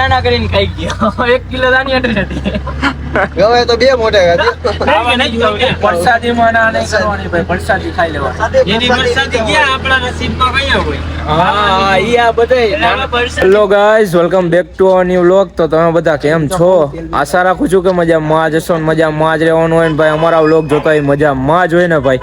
દાણા કરીને ખાઈ ગયો. 1 કિલો દાણી અડે નથી. ગવે તો બે મોઢે પરસાદીમાં ના નહીં કરવાની ભાઈ, પરસાદી ખાઈ લેવાની. એની પરસાદી ક્યાં આપણા નસીબમાં કયા હોય? હા ઈ આ બધાય. Hello guys, welcome back to our new vlog. તો તમે બધા કેમ છો? આશા રાખું છું કે મજામાં જ હશો ને મજામાં જ રહેવાનું હોય ને ભાઈ. અમારા વ્લોગ જોતા હોય મજામાં જ હોય ને ભાઈ.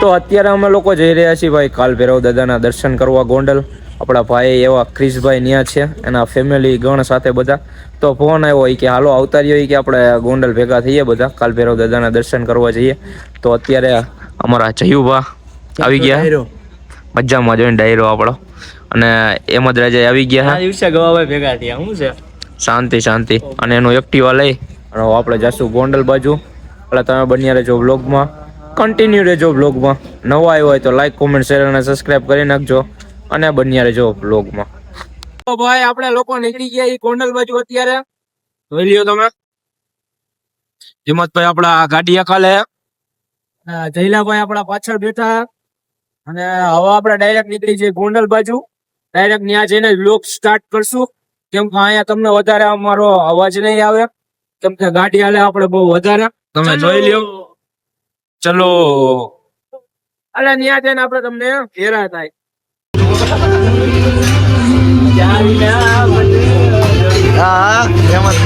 તો અત્યારે અમે લોકો જઈ રહ્યા છીએ ભાઈ કાલ ભૈરવ દાદાના દર્શન કરવા ગોંડલ. આપણા ભાઈ એવા ક્રિશભાઈ ન્યા છે, એના ફેમિલી ગણ સાથે બધા. તો ફોન આવ્યો કે હાલો આવતા રહ્યો કે આપણે ગોંડલ ભેગા થઈએ બધા, કાલ ભૈરવ દાદાના દર્શન કરવા જઈએ. તો અત્યારે અમારા જયુભા આવી ગયા, મજામાં જોઈને ડાયરો આપણો, અને એમદ રાજા આવી ગયા. દિવસે ગવાભાઈ ભેગા થયા. શું છે? શાંતિ શાંતિ. અને એનું એક્ટિવા લઈ અને આપણે જશું ગોંડલ બાજુ. એટલે તમે બન્યા રહેજો વ્લોગમાં, કન્ટિન્યુ રહેજો વ્લોગમાં. નવા આવ્યો હોય તો લાઈક, કોમેન્ટ, શેર અને સબસ્ક્રાઇબ કરી નાખજો, અને બન્યા રહેજો વ્લોગમાં. તો ભાઈ આપણે લોકો નીકળી ગયા એ ગોંડલ બાજુ. અત્યારે જોઈ લ્યો તમે, હિંમતભાઈ આપણા ગાડી અકાલે, જયલાભાઈ આપણા પાછળ બેઠા. અને હવે આપણે ડાયરેક્ટ નીકળી જઈએ ગોંડલ બાજુ. ડાયરેક્ટ ત્યાં જઈને વ્લોગ સ્ટાર્ટ કરશું, કેમ કે અહીંયા તમને વધારે અમારો અવાજ નહીં આવે, કેમ કે ગાડી હાલે આપણે બહુ વધારે. તમે જોઈ લ્યો. ચલો અલે ત્યાં જઈને આપણે તમને હેરા થાય. હા એમ જ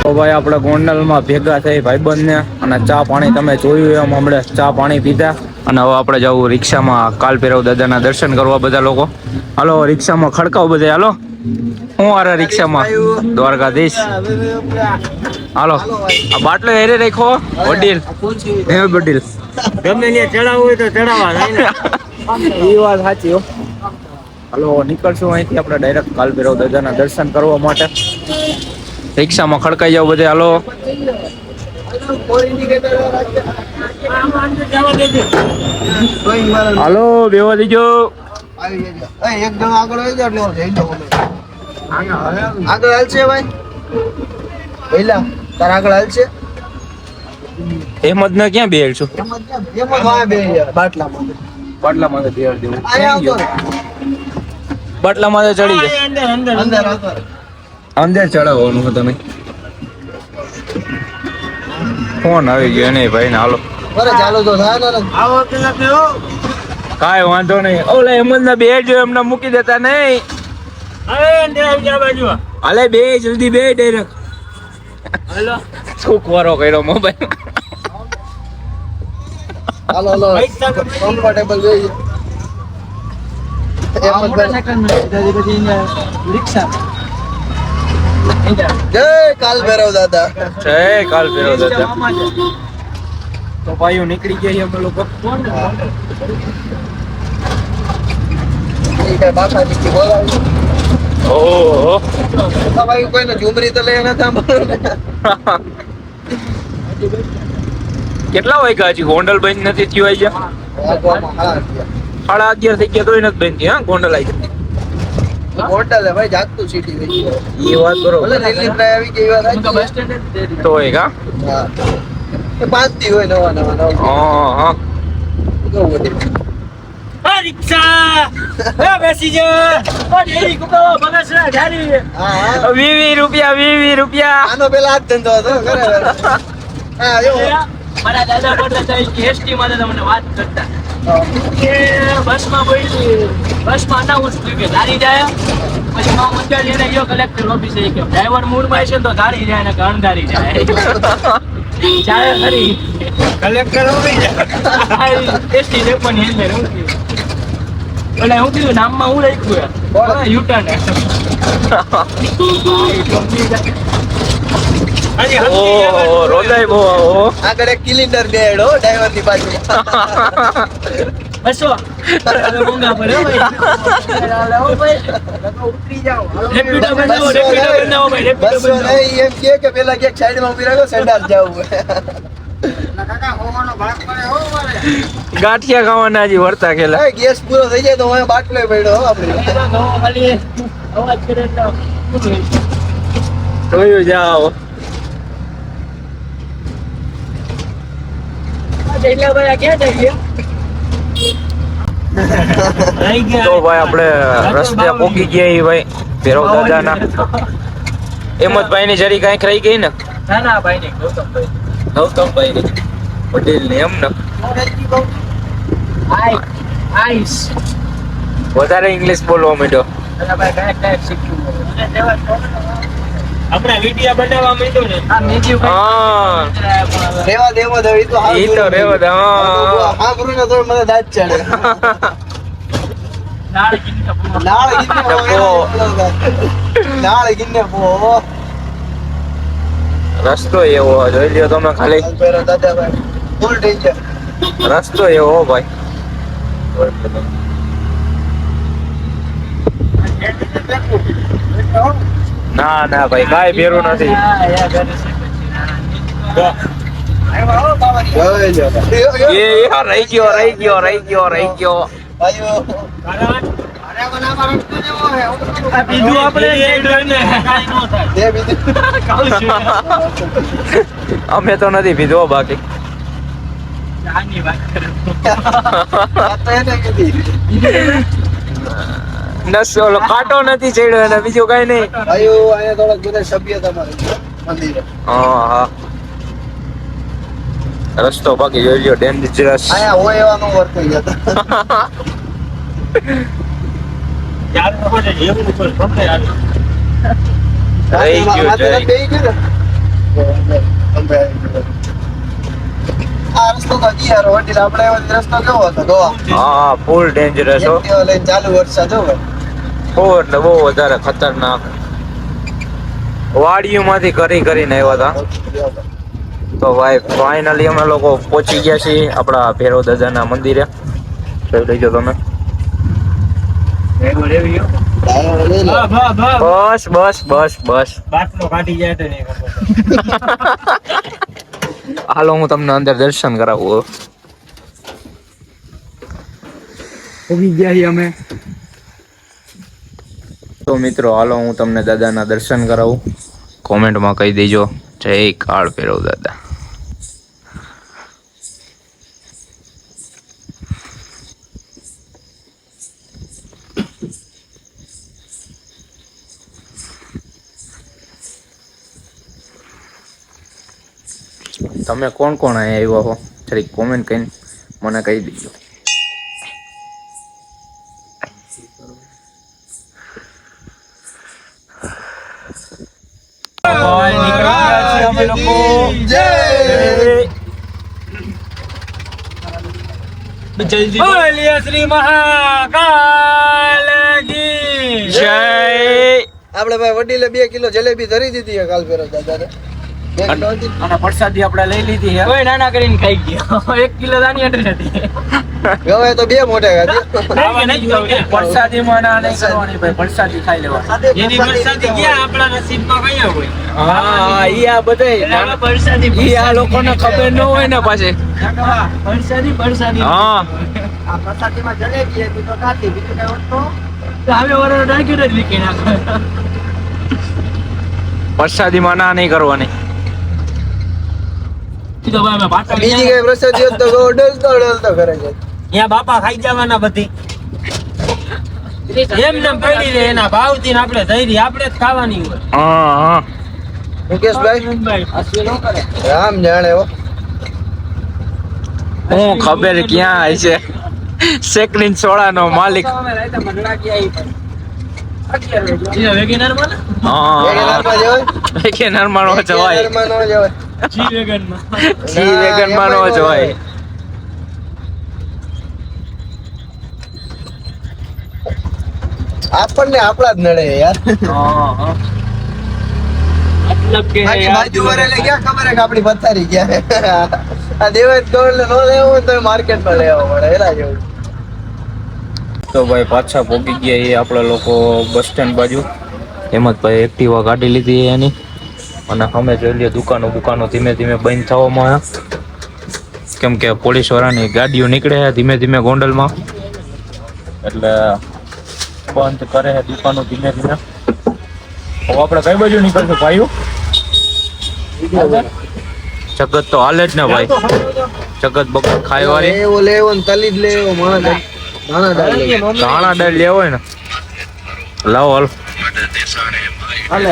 તો ભાઈ આપણે ગોંડલમાં ભેગા થઈ ભાઈબંધને, અને ચા પાણી તમે જોયું એમ હમણાં ચા પાણી પીધા. અને હવે આપણે જવું રિક્ષામાં કાલ ભૈરવ દાદાના દર્શન કરવા બધા લોકો. હાલો રિક્ષામાં ખડકાવ બધા. હાલો હું આરે રિક્ષામાં દ્વારકાધીશ. હાલો આ બાટલો હેરે રાખો વડીલ, હે વડીલ ગમે ને ચડાવવું હોય તો ચડાવવા એ વાત સાચી હો. હાલો નીકળશું અહીંથી આપણે ડાયરેક્ટ કાલ ભૈરવ દાદાના દર્શન કરવા માટે. રિક્ષામાં ખડકાઈ જાવ બધે. હાલો હાલો બેવા દીજો. એકદમ આગળ આવી જાવ એટલે આગળ હાલશે ભાઈ. પહેલા તાર આગળ હાલશે. એમદ ને ક્યાં બેડ છું? બાટલામાં બાટલામાં તો બેડ દેવું. બાટલામાં તો ચડી જાય. અંદર ચડાવવાનું તમે. ફોન આવી ગયો નહીં ભાઈ ને. હાલો ચાલો તો કાંઈ વાંધો નહીં. ઓલા એમદ ના બેડ જો એમને મૂકી દેતા નહીં. હાલે બે જલ્દી બે ડાયરેક્ટ. શું ખોરો કર્યો મોબાઈલ. હાલો હાલો કમ્ફર્ટેબલ જોઈએ. જય કાલ ભૈરવ દાદા. જય કાલ ભૈરવ દાદા. તો ભાઈઓ નીકળી ગયા અમે લોકો. બાપાજી બોલાવી. ઓહો ભાઈ કોઈને ઝુમરી તો લઈ નથી. કેટલા વાગ્યા હજી ગોંડલ બંધ નથી થયું? આવી ગયા 11:30 થઈ ગયા તોય નથી બંધ થયું. હા ગોંડલ આવી ગઈ. ગોંડલ ભાઈ જાગતું સિટી થઈ ગયું. એ વાત બરોબર. ભલે દિલ્હી પ્રાય આવી ગઈ વાત તો હોય કા? હા એ 5 દી હોય નવા નવા. હા રિક્ષા બેસી જા. 20 રૂપિયા. આનો પેલા હાથ ધંધો હતો હા જો મારા દાદા પડતા એસટી માં તમને વાત કરતા કે બસમાં અનાઉન્સ થયું કે ધારી જાય. પછી માં મંડળ જઈને ગયો કલેક્ટર ઓફિસે કે ડ્રાઈવર મૂડમાં છે તો ધારી જાય ને અણધારી જાય. જાય ખરી કલેક્ટર ઓફિસ એસટી ડેપોની અંદર હું થયું એટલે હું થયું નામમાં હું લખ્યું યુટર્ન. રોદાય બહુ આગળ એક કિલિન્ડર બેડો ડ્રાઈવર ની બાજુ. બસો મોંઘા પડે ઉતરી જાઓ. એમ કે પેલા ક્યાંક સાઈડ માં ઉભી રાખો સંડાસ જવું. ગાંઠિયા ખાવાના હજી વર્તા ખેલા. ગેસ પૂરો થઈ જાય તો હું બાટલો પડ્યો આપણે. જોયું જાઓ. તો ભાઈ આપણે રસ્તે પોકી ગયા ઈ ભાઈ ભેરવ દાદાના. હેમંતભાઈ ની જરી કાંઈક રહી ગઈ ને? ગૌતમભાઈ ની પટેલ ને એમ ને વધારે ઇંગ્લિશ બોલવા માંડ્યો. હા રેવા દેવો દે ઈ તો હાવ ઈ તો રેવા દે. હા હા ગુરુ ને તો મને દાંત ચડે નાળ ગિન્ને પો રસ્તો એવો જોઈ લ્યો તમે ખાલી. પેરો દાદાભાઈ ફૂલ ડેન્જર રસ્તો એવો હો ભાઈ. ના ના ભાઈ કાંઈ ભેરું નથી. એ રહી ગયો. ભાઈઓ અમે તો નથી પીધો બાકી. ઓલો કાંટો નથી ચડ્યો એને, બીજું કઈ નહીં. ભાઈઓ અહીંયા થોડાક બધા સભ્ય તમારે મંદિરે હા રસ્તો બાકી જોઈ લ્યો ડેન્જરસ. અહીંયા હોય એવા નો વર્ક થઈ જતા રહી ગયું માથે છે. બેહી ગયું ને. આ રસ્તો તો યાર હોટેલ આપણે એવો રસ્તો કેવો હતો ગોવા હા ફૂલ ડેન્જરસ હો. એક્ટિવા લઈને ચાલુ વરસાદ હો ભાઈ. બહુ એટલે બહુ વધારે ખતરનાક. વાડીઓમાંથી કરીને આવ્યા હતા. તો ભાઈ ફાઇનલી અમે લોકો પહોંચી ગયા છીએ આપણા ભેરવ દાદાના મંદિરે. જોઈ લેજો તમે. બસ હાલો હું તમને અંદર દર્શન કરાવું. અમે તો મિત્રો હાલો હું તમને દાદાના દર્શન કરાવું. કોમેન્ટમાં કહી દેજો જય કાળ ભૈરવ દાદા. તમે કોણ કોણ અહીંયા આવ્યા હો જરીક કોમેન્ટ કરીને મને કહી દેજો. શ્રી મહાકાલ કી જય. આપણે ભાઈ વડીલે 2 કિલો જલેબી ધરી દીધી છે કાલ ફેરો દાદા અને પ્રસાદી આપણે લઈ લીધી છે. કોઈ નાના કરીને ખાઈ ગયો. 1 કિલો દાની અડર હતી. ગવાય તો 2 મોઢે ખાધી પ્રસાદીમાં ના નહીં કરવાની ભાઈ, પ્રસાદી ખાઈ લેવાની. એની પ્રસાદી ક્યાં આપણા નસીબમાં કયા હોય? હા ઈ આ બધાય પ્રસાદી ઈ આ લોકોને ખબર ન હોય ને પાછી. પ્રસાદી હા આ પ્રસાદીમાં જલેબી હતી તો ખાધી બીજું કઈ હોત તો હવે વરનો ડાક્યુર જ લીકી નાખો. પ્રસાદીમાં ના નહીં કરવાની. તો ભાઈ અમે પાછા બીજી કઈ પ્રસાદી હોત તો ડલતો કરે છે અહીંયા બાપા ખાઈ જવાના બધી. એમને પડી રહે એના ભાવથી ને આપણે ધૈર્ય આપણે જ ખાવાની હોય. હા મુકેશભાઈ રામ જાણે હો હું ખબર ક્યાં છે સેકરીન સોડાનો માલિક. વેગેનારમાં ને? હા વેગેનારમાં જવાય વેગેનારમાં નો જવાય. વેગેનારમાં નો જવાય જી વેગનમાં. જી વેગનમાં નો જવાય. આપણને આપણા જ નડે યાર મતલબ કે બાકી બાજુ વાળાને ક્યાં ખબર હે કે આપણી પથારી ક્યાં હે? આ દેવાજ ગોળ નો લેવો હોય તો માર્કેટમાં લેવો પડે એલા જેવું. તો ભાઈ પાછા પહોંચી ગયા એ આપણા લોકો બસ સ્ટેન્ડ બાજુ. હેમંતભાઈ એક્ટિવા કાઢી લીધી એની અને અમે જોઈ લઈએ દુકાનો ધીમે ધીમે બંધ થવામાં આવ્યા. કેમ કે પોલીસ વાળાની ગાડીઓ નીકળે છે ધીમે ધીમે ગોંડલમાં, એટલે બંધ કરે છે દુકાનો ધીમે ધીમે. હવે આપણે કઈ બાજુ નીકળશું ભાઈઓ? જગત તો હાલે જ ને ભાઈ, જગત બગત ખાય વાળી. લેવો લેવો ને તલી જ લેવો દાણા દાળ લેવો. ધાણા દાળ લેવો હોય ને લાવો હાલ. હાલે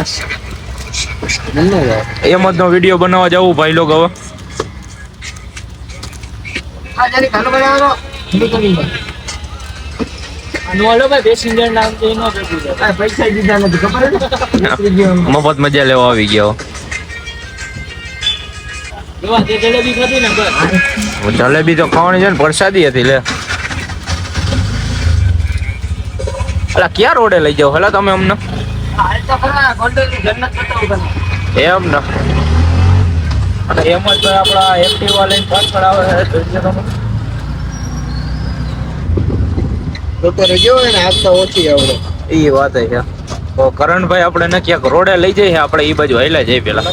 એમ જ નો વિડીયો બનાવવા જવું ભાઈ લોકો હવે. આ જરી ખાનો બનાવવાનો અનવાળો ભાઈ પેસેન્જર નામ તો એનો ભેગું છે. આ પૈસા દીધા નથી ખબર છે મફત મજા લેવા આવી ગયો. જોવા તે જલેબી ખાધી ને બસ. જલેબી તો ખાવાની છે ને, પ્રસાદી હતી લે. અલા ક્યાં રોડે લઈ જાવ હેલા તમે અમને? હાલ તો ખરા ગોંડલની જન્નત બતાવું તને. એમ ને. અને એમ જ ભાઈ આપણા એક્ટિવા લઈને પાછળ આવે છે જોઈએ તમે. બપોરે ગયો હોય ને આજ તો ઓછી આવડે. એ વાત છે. તો કરણભાઈ આપણે ને ક્યાંક રોડે લઈ જઈએ, આપણે એ બાજુ હાલ્યા જઈએ પેલા.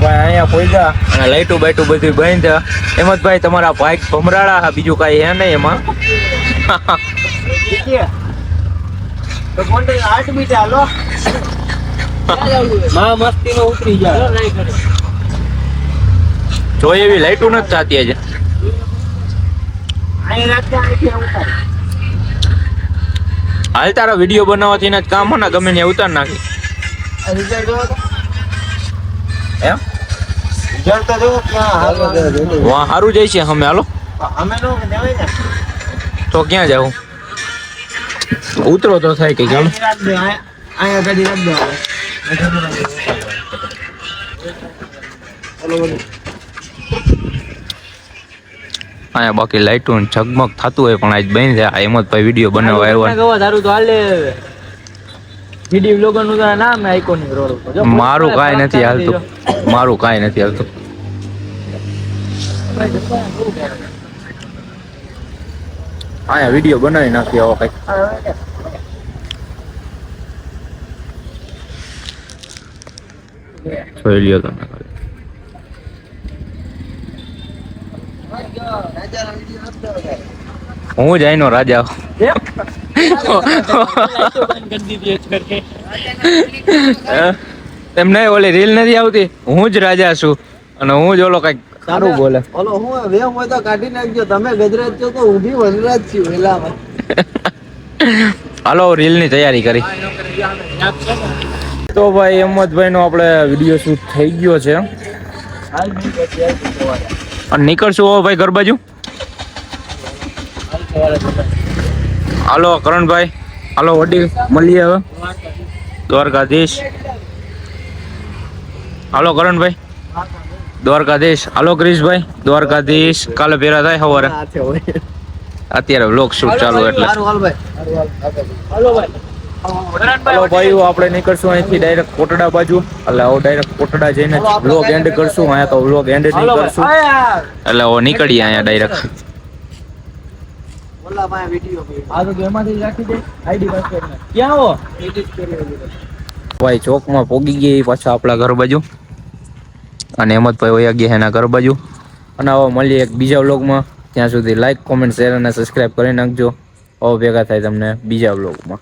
ભાઈ અહીંયા પહોંચ્યા અને લાઈટું બાઈટું બધું બંધ છે. એમ જ ભાઈ તમારા બાઈક ભમરાડા, બીજું કાંઈ હે નહીં એમાં. તો ગોંડલ 8 બીટ હાલો. માં મસ્તીમાં ઉતરી જાય. જોઈ એવી લાઈટું નથી થતી આજે. અહીં રાખજે, અહીંથી ઉતાર. હાલ તારા વિડીયો બનાવવાથી ને જ કામ હોય ને, ગમે ત્યાં ઉતાર નાખી. આ રિઝલ્ટ જોવો તો એમ રિઝલ્ટ તો જોવો ક્યાં હાલો વાહ સારું જાય છે. અમે હાલો અમે નો દેવાય ને તો ક્યાં જાવું? ઉતરો તો થાય કે જાણ. અહીં રાખ દે અહીંયા ગાડી રાખ દે હવે. અહીંયા બાકી લાઈટું ઝગમગ થતું હોય પણ આજ બંધ છે. આ એમ જ ભાઈ વિડીયો બનાવવા આવ્યા. ગવા તારું તો હાલે. વિડીયો બ્લોગર નું નામ આઇકોનિક રોડ ઉપર. જો મારું કાંઈ નથી હાલતું, મારું કાંઈ નથી હાલતું. અહીંયા વિડીયો બનાવી નાખી આવો કઈક. જોઈ લ્યો તમે. રાજાનો વિડિયો નથી દેવાય. હું જ આઈનો રાજા. એમ નહીં, ઓલી રીલ નથી આવતી, હું જ રાજા છું અને હું જ ઓલો કઈક સારું બોલે. ઓલો હું વેમ હોય તો કાઢી નાખજો. તમે ગજરાજ છો તો ઊભી વનરાજ છું વેલામાં. હાલો રીલ ની તૈયારી કરી. તો ભાઈ હેમંતભાઈ નો આપણે વિડીયો શૂટ થઈ ગયો છે અને નીકળશું હવે ભાઈ ઘર બાજુ. હાલો કરણભાઈ, હાલો વડીલ, મળીએ હવે દ્વારકાધીશ. હાલો કરણભાઈ દ્વારકાધીશ. હાલો ક્રિશભાઈ દ્વારકાધીશ. કાલે ભેરા થાય સવારે. અત્યારે વ્લોગ શૂટ ચાલુ એટલે. હાલો ભાઈ. હાલો ભાઈ. હાલો ભાઈઓ, આપણે નીકળશું અહીંથી ડાયરેક્ટ કોટડા બાજુ. એટલે હવે ડાયરેક્ટ કોટડા જઈને વ્લોગ એન્ડ કરશું. અહીંયા તો વ્લોગ એન્ડ નહીં કરશું, એટલે હવે નીકળીએ અહીંયા ડાયરેક્ટ. ઓલા ભાઈ વિડિયો આ તો એમાંથી રાખી દે આઈડી પાસવર્ડ. ક્યાં હો? એડિટ કરી. ભાઈ ચોકમાં પોગી ગયા પાછા આપણા ઘર બાજુ અને હેમંતભાઈ વયા ગયા એના ઘર બાજુ. અને હવે મળીએ એક બીજા વ્લોગમાં. ત્યાં સુધી લાઈક, કોમેન્ટ, શેર અને સબસ્ક્રાઈબ કરી નાખજો. હવે ભેગા થાય તમને બીજા વ્લોગમાં.